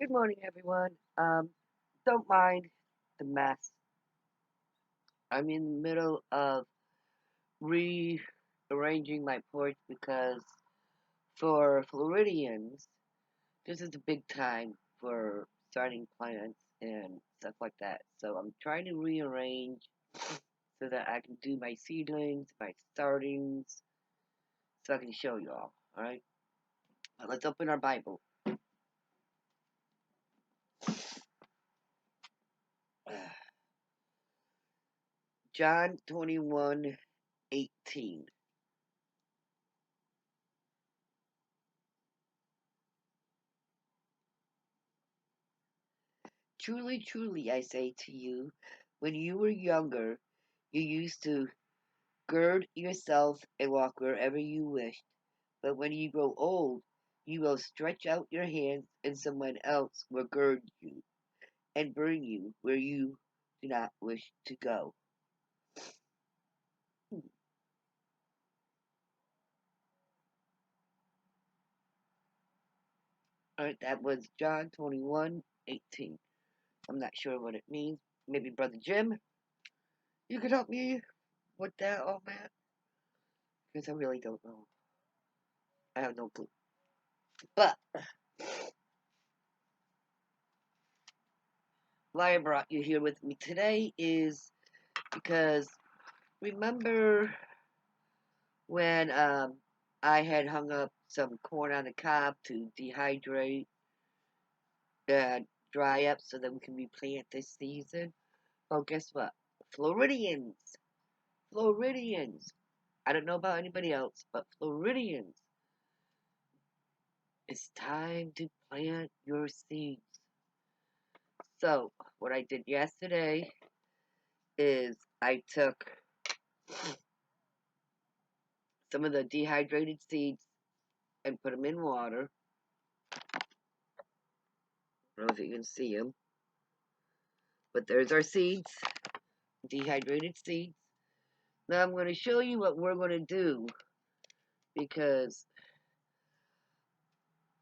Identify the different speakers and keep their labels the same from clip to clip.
Speaker 1: Good morning, everyone. Don't mind the mess. I'm in the middle of rearranging my porch because for Floridians, this is a big time for starting plants and stuff like that. So I'm trying to rearrange so that I can do my seedlings, my startings, so I can show you all. All right. Let's open our Bible. John 21:18. Truly, truly, I say to you, when you were younger, you used to gird yourself and walk wherever you wished. But when you grow old, you will stretch out your hands, and someone else will gird you and bring you where you do not wish to go. Hmm. All right, that was John 21:18. I'm not sure what it means. Maybe Brother Jim, you could help me with that, oh man? Because I really don't know. I have no clue. But why I brought you here with me today is because remember when I had hung up some corn on the cob to dehydrate and dry up so that we can replant this season? Well, guess what? Floridians, Floridians. I don't know about anybody else, but Floridians, it's time to plant your seeds. So, what I did yesterday is I took some of the dehydrated seeds and put them in water. I don't know if you can see them, but there's our seeds, dehydrated seeds. Now I'm going to show you what we're going to do because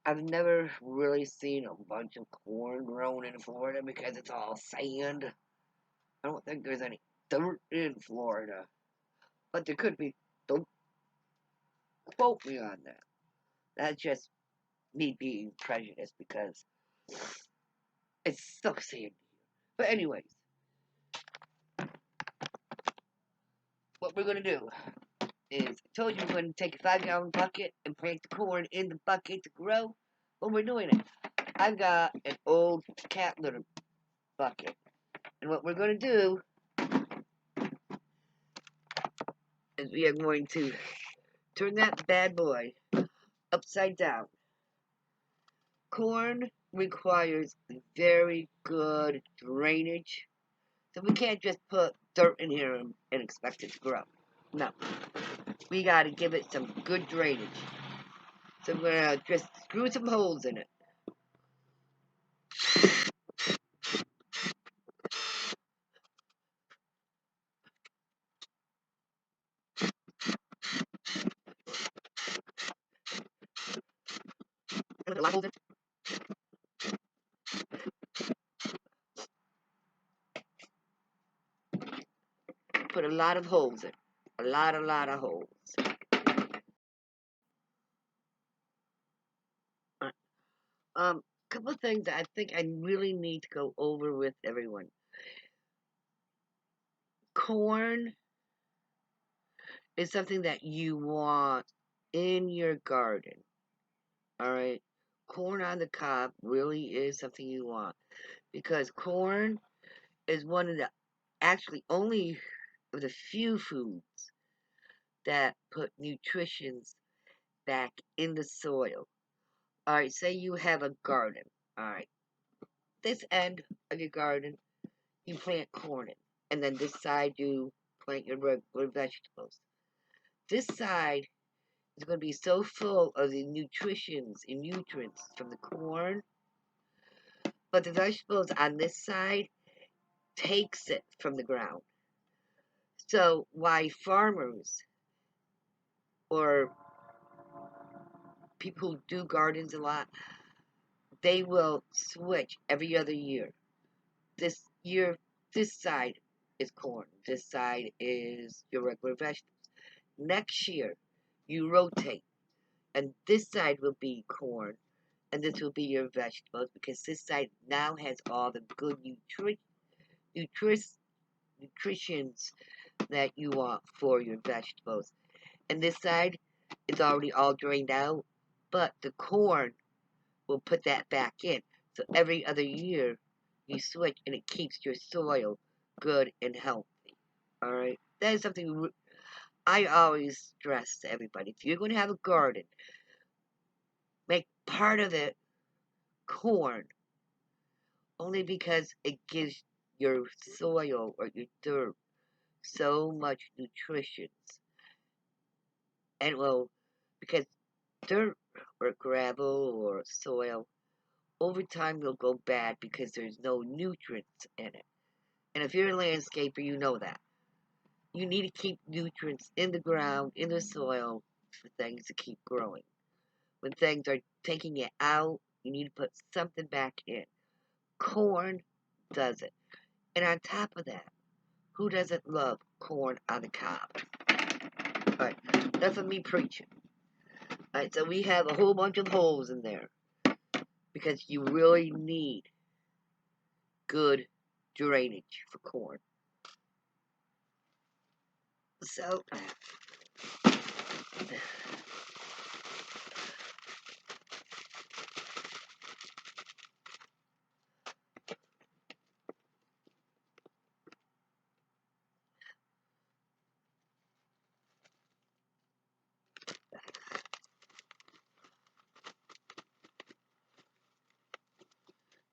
Speaker 1: I've never really seen a bunch of corn grown in Florida because it's all sand. I don't think there's any dirt in Florida, but there could be. Don't quote me on that. That's just me being prejudiced because it's so sandy. But anyways, what we're going to do is I told you we're going to take a 5-gallon bucket and plant the corn in the bucket to grow. When we're doing it, I've got an old cat litter bucket. And what we're going to do is we are going to turn that bad boy upside down. Corn requires very good drainage. So we can't just put dirt in here and expect it to grow. No. We got to give it some good drainage. So we're going to just screw some holes in it. Put a lot of holes in it. Put a lot of holes in. A lot of holes. Couple of things that I think I really need to go over with everyone. Corn is something that you want in your garden. All right. Corn on the cob really is something you want because corn is one of the actually only of the few foods that put nutritions back in the soil. All right, say you have a garden. All right, this end of your garden, you plant corn in, and then this side you plant your regular vegetables. This side is going to be so full of the nutritions and nutrients from the corn, but the vegetables on this side takes it from the ground. So why farmers or people who do gardens a lot they will switch every other year. This year, this side is corn. This side is your regular vegetables. Next year, you rotate, and this side will be corn, and this will be your vegetables because this side now has all the good nutritions that you want for your vegetables. And this side is already all drained out, but the corn will put that back in. So every other year, you switch, and it keeps your soil good and healthy. All right, that is something I always stress to everybody. If you're going to have a garden, make part of it corn, only because it gives your soil or your dirt so much nutrition, and well, because dirt or gravel or soil over time will go bad because there's no nutrients in it. And if you're a landscaper, you know that. You need to keep nutrients in the ground, in the soil, for things to keep growing. When things are taking it out, you need to put something back in. Corn does it. And on top of that, who doesn't love corn on the cob? Alright, enough of me preaching. Alright, so we have a whole bunch of holes in there because you really need good drainage for corn. So,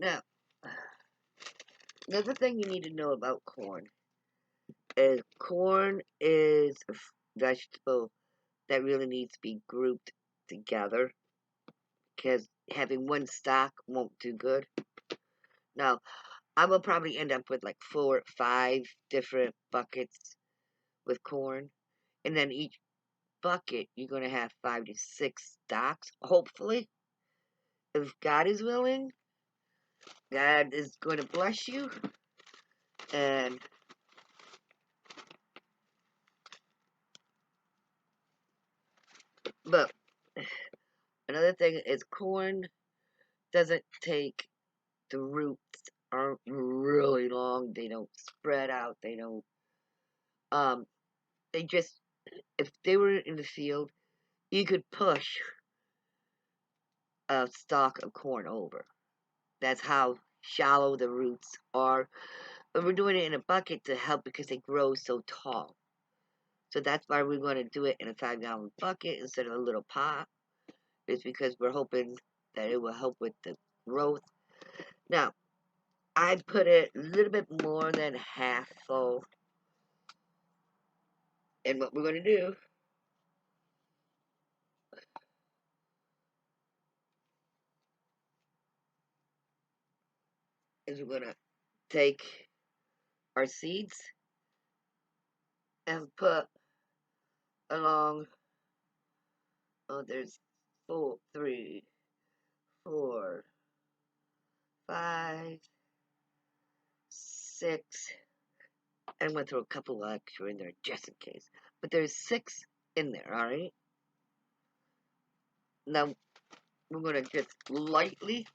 Speaker 1: now, another thing you need to know about corn is a vegetable that really needs to be grouped together because having one stock won't do good. Now, I will probably end up with like 4 or 5 different buckets with corn, and then each bucket you're going to have 5 to 6 stocks, hopefully. If God is willing, God is going to bless you, and but another thing is corn doesn't take the roots aren't really long. They don't spread out. They don't. Um. They just if they were in the field, you could push a stalk of corn over. That's how shallow the roots are. But we're doing it in a bucket to help because they grow so tall. So that's why we're going to do it in a 5-gallon bucket instead of a little pot. It's because we're hoping that it will help with the growth. Now, I put it a little bit more than half full. And what we're going to do is we're going to take our seeds and put along, oh, there's 4, 3, 4, 5, 6. I'm going to throw a couple extra in there just in case. But there's 6 in there, alright? Now, we're going to just lightly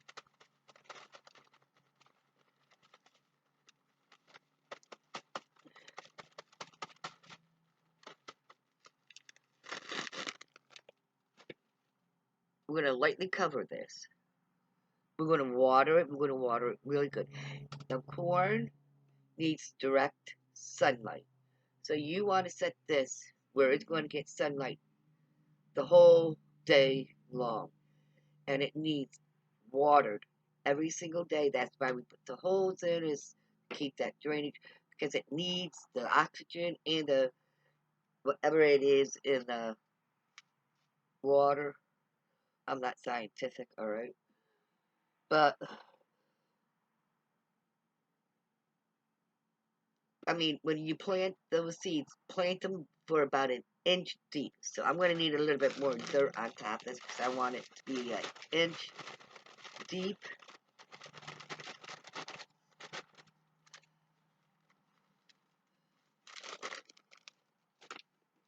Speaker 1: cover this. We're going to water it. We're going to water it really good. Now, corn needs direct sunlight. So you want to set this where it's going to get sunlight the whole day long. And it needs watered every single day. That's why we put the holes in, is to keep that drainage, because it needs the oxygen and the whatever it is in the water. I'm not scientific, alright? But I mean, when you plant those seeds, plant them for about an inch deep. So I'm going to need a little bit more dirt on top of this because I want it to be an inch deep.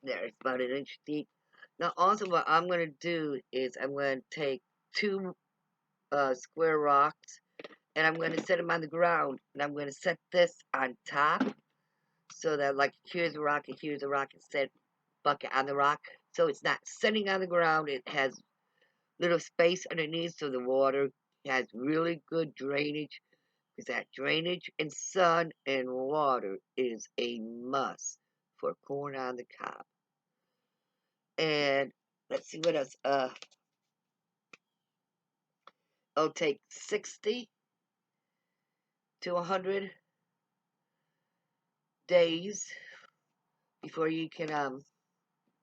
Speaker 1: There, it's about an inch deep. Now, also, what I'm going to do is I'm going to take two square rocks and I'm going to set them on the ground. And I'm going to set this on top so that, like, here's a rock and here's a rock, and set bucket on the rock. So it's not sitting on the ground. It has little space underneath so the water has really good drainage. Because that drainage and sun and water is a must for corn on the cob. And let's see what else. It'll take 60 to 100 days before you can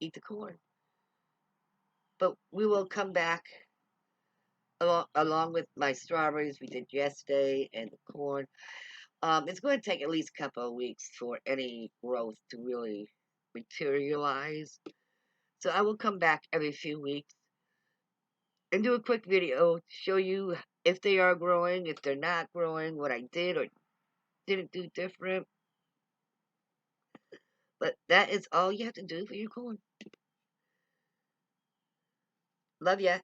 Speaker 1: eat the corn. But we will come back along with my strawberries we did yesterday and the corn. It's going to take at least a couple of weeks for any growth to really materialize. So I will come back every few weeks and do a quick video to show you if they are growing, if they're not growing, what I did or didn't do different. But that is all you have to do for your corn. Love ya.